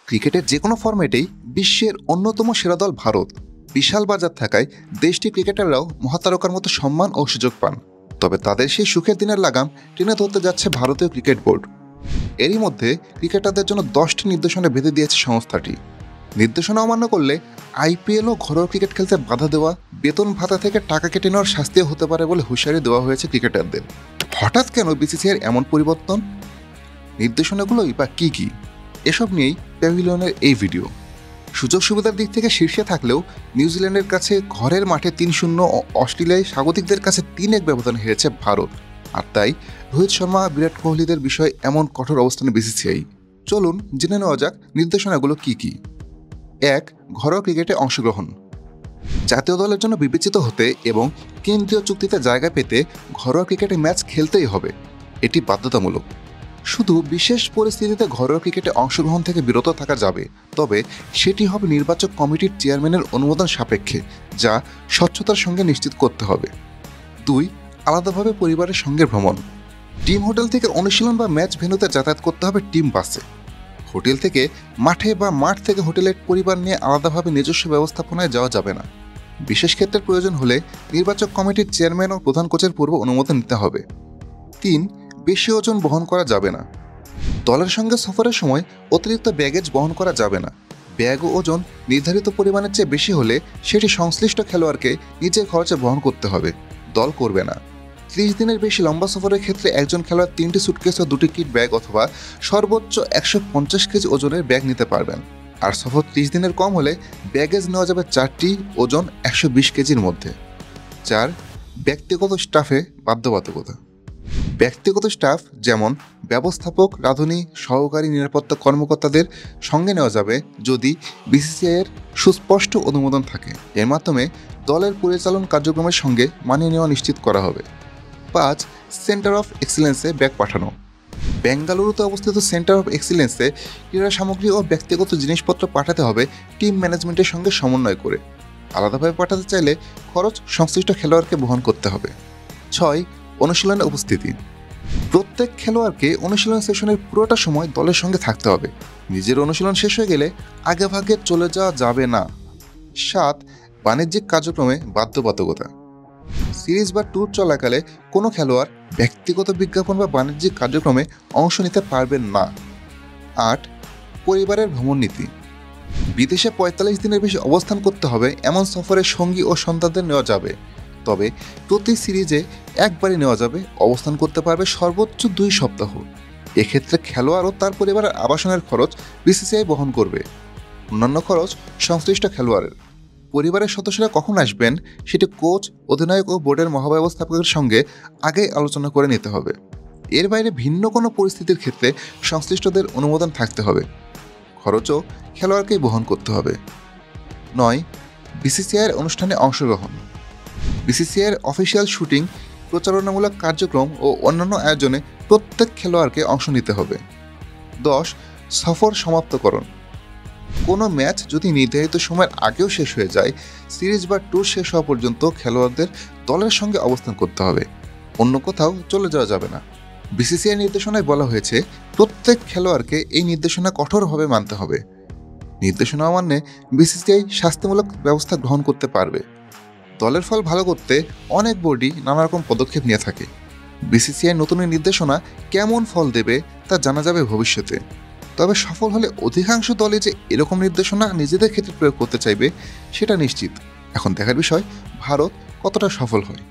ক্রিকেটের যে কোনো ফরম্যাটেই বিশ্বের অন্যতম সেরা দল ভারত। বিশাল বাজার থাকায় দেশটির ক্রিকেটাররাও মহাতারকার মতো সম্মান ও সুযোগ পান। তবে তাদের সেই সুখের দিনের লাগাম টেনে ধরতে যাচ্ছে ভারতীয় ক্রিকেট বোর্ড। এরই মধ্যে ক্রিকেটারদের জন্য 10টি নির্দেশনা বেঁধে দিয়েছে সংস্থাটি। নির্দেশনা অমান্য করলে আইপিএল ও ঘরোয়া ক্রিকেট খেলতে বাধা দেওয়া, বেতন ভাতা থেকে টাকা কেটে নেওয়ার শাস্তিও হতে পারে বলে হুঁশিয়ারি দেওয়া হয়েছে ক্রিকেটারদের। হঠাৎ কেন বিসিসিআইয়ের এমন পরিবর্তন? নির্দেশনাগুলোই বা কী কী? এসব নিয়েই প্যাভিলিয়নের এই ভিডিও। সুযোগ সুবিধার দিক থেকে শীর্ষে থাকলেও নিউজিল্যান্ডের কাছে ঘরের মাঠে 3-0 ও অস্ট্রেলিয়ায় স্বাগতিকদের কাছে 3-1 ব্যবধানে হেরেছে ভারত। আর তাই রোহিত শর্মা, বিরাট কোহলিদের বিষয়ে এমন কঠোর অবস্থানে বিসিসিআই। চলুন জেনে নেওয়া যাক নির্দেশনাগুলো কী কী। 1. ঘরোয়া ক্রিকেটে অংশগ্রহণ। জাতীয় দলের জন্য বিবেচিত হতে এবং কেন্দ্রীয় চুক্তিতে জায়গা পেতে ঘরোয়া ক্রিকেটে ম্যাচ খেলতেই হবে। এটি বাধ্যতামূলক। শুধু বিশেষ পরিস্থিতিতে ঘরোয়া ক্রিকেটে অংশগ্রহণ থেকে বিরত থাকা যাবে, তবে সেটি হবে নির্বাচক কমিটির চেয়ারম্যানের অনুমোদন সাপেক্ষে, যা স্বচ্ছতার সঙ্গে নিশ্চিত করতে হবে। 2. আলাদাভাবে পরিবারের সঙ্গে ভ্রমণ। টিম হোটেল থেকে অনুশীলন বা ম্যাচ ভেন্যুতে যাতায়াত করতে হবে টিম বাসে। হোটেল থেকে মাঠে বা মাঠ থেকে হোটেলের পরিবার নিয়ে আলাদাভাবে নিজস্ব ব্যবস্থাপনায় যাওয়া যাবে না। বিশেষ ক্ষেত্রে প্রয়োজন হলে নির্বাচক কমিটির চেয়ারম্যান ও প্রধান কোচের পূর্ব অনুমোদন নিতে হবে। 3. বেশি ওজন বহন করা যাবে না। দলের সঙ্গে সফরের সময় অতিরিক্ত ব্যাগেজ বহন করা যাবে না। ব্যাগ ও ওজন নির্ধারিত পরিমাণের চেয়ে বেশি হলে সেটি সংশ্লিষ্ট খেলোয়াড়কে নিজের খরচে বহন করতে হবে, দল করবে না। 30 দিনের বেশি লম্বা সফরের ক্ষেত্রে একজন খেলোয়াড় 3টি সুটকেস ও 2টি কিট ব্যাগ অথবা সর্বোচ্চ 150 কেজি ওজনের ব্যাগ নিতে পারবেন। আর সফর 30 দিনের কম হলে ব্যাগেজ নেওয়া যাবে 4টি, ওজন 120 কেজির মধ্যে। 4. ব্যক্তিগত স্টাফে বাধ্যবাধকতা। ব্যক্তিগত স্টাফ যেমন ব্যবস্থাপক, রাঁধুনি, সহকারী নিরাপত্তা কর্মকর্তাদের সঙ্গে নেওয়া যাবে যদি বিসিসিআইয়ের সুস্পষ্ট অনুমোদন থাকে। এর মাধ্যমে দলের পরিচালন কার্যক্রমের সঙ্গে মানিয়ে নেওয়া নিশ্চিত করা হবে। 5. সেন্টার অফ এক্সিলেন্সে ব্যাগ পাঠানো। বেঙ্গালুরুতে অবস্থিত সেন্টার অফ এক্সিলেন্সে ক্রীড়া সামগ্রী ও ব্যক্তিগত জিনিসপত্র পাঠাতে হবে টিম ম্যানেজমেন্টের সঙ্গে সমন্বয় করে। আলাদাভাবে পাঠাতে চাইলে খরচ সংশ্লিষ্ট খেলোয়াড়কে বহন করতে হবে। 6. অনুশীলনে উপস্থিতি। প্রত্যেক খেলোয়াড়কে অনুশীলন সেশনের পুরোটা সময় দলের সঙ্গে থাকতে হবে। নিজের অনুশীলন শেষ হয়ে গেলে আগেভাগে চলে যাওয়া যাবে না। 7. বাণিজ্যিক কার্যক্রমে বাধ্যবাধকতা। সিরিজ বা ট্যুর চলাকালে কোনো খেলোয়াড় ব্যক্তিগত বিজ্ঞাপন বা বাণিজ্যিক কার্যক্রমে অংশ নিতে পারবেন না। 8. পরিবারের ভ্রমণ নীতি। বিদেশে 45 দিনের বেশি অবস্থান করতে হবে এমন সফরে সঙ্গী ও সন্তানদের নেওয়া যাবে, তবে প্রতি সিরিজে একবারই নেওয়া যাবে। অবস্থান করতে পারবে সর্বোচ্চ 2 সপ্তাহ। এক্ষেত্রে খেলোয়াড় ও তার পরিবারের আবাসনের খরচ বিসিসিআই বহন করবে। অন্যান্য খরচ সংশ্লিষ্ট খেলোয়াড়ের। পরিবারের সদস্যরা কখন আসবেন সেটি কোচ, অধিনায়ক ও বোর্ডের মহাব্যবস্থাপকের সঙ্গে আগেই আলোচনা করে নিতে হবে। এর বাইরে ভিন্ন কোনো পরিস্থিতির ক্ষেত্রে সংশ্লিষ্টদের অনুমোদন থাকতে হবে। খরচও খেলোয়াড়কেই বহন করতে হবে। 9. বিসিসিআইয়ের অনুষ্ঠানে অংশগ্রহণ। বিসিসিআইয়ের অফিসিয়াল শুটিং, প্রচারণামূলক কার্যক্রম ও অন্যান্য আয়োজনে প্রত্যেক খেলোয়াড়কে অংশ নিতে হবে। 10. সফর সমাপ্তকরণ। কোনো ম্যাচ যদি নির্ধারিত সময়ের আগেও শেষ হয়ে যায়, সিরিজ বা ট্যুর শেষ হওয়া পর্যন্ত খেলোয়াড়দের দলের সঙ্গে অবস্থান করতে হবে। অন্য কোথাও চলে যাওয়া যাবে না। বিসিসিআই নির্দেশনায় বলা হয়েছে প্রত্যেক খেলোয়াড়কে এই নির্দেশনা কঠোরভাবে মানতে হবে। নির্দেশনা অমান্যে বিসিসিআই শাস্তিমূলক ব্যবস্থা গ্রহণ করতে পারবে। দলের ফল ভালো করতে অনেক বোর্ডই নানা রকম পদক্ষেপ নিয়ে থাকে। বিসিসিআই নতুন নির্দেশনা কেমন ফল দেবে তা জানা যাবে ভবিষ্যতে। তবে সফল হলে অধিকাংশ দলে যে এরকম নির্দেশনা নিজেদের ক্ষেত্রে প্রয়োগ করতে চাইবে সেটা নিশ্চিত। এখন দেখার বিষয় ভারত কতটা সফল হয়।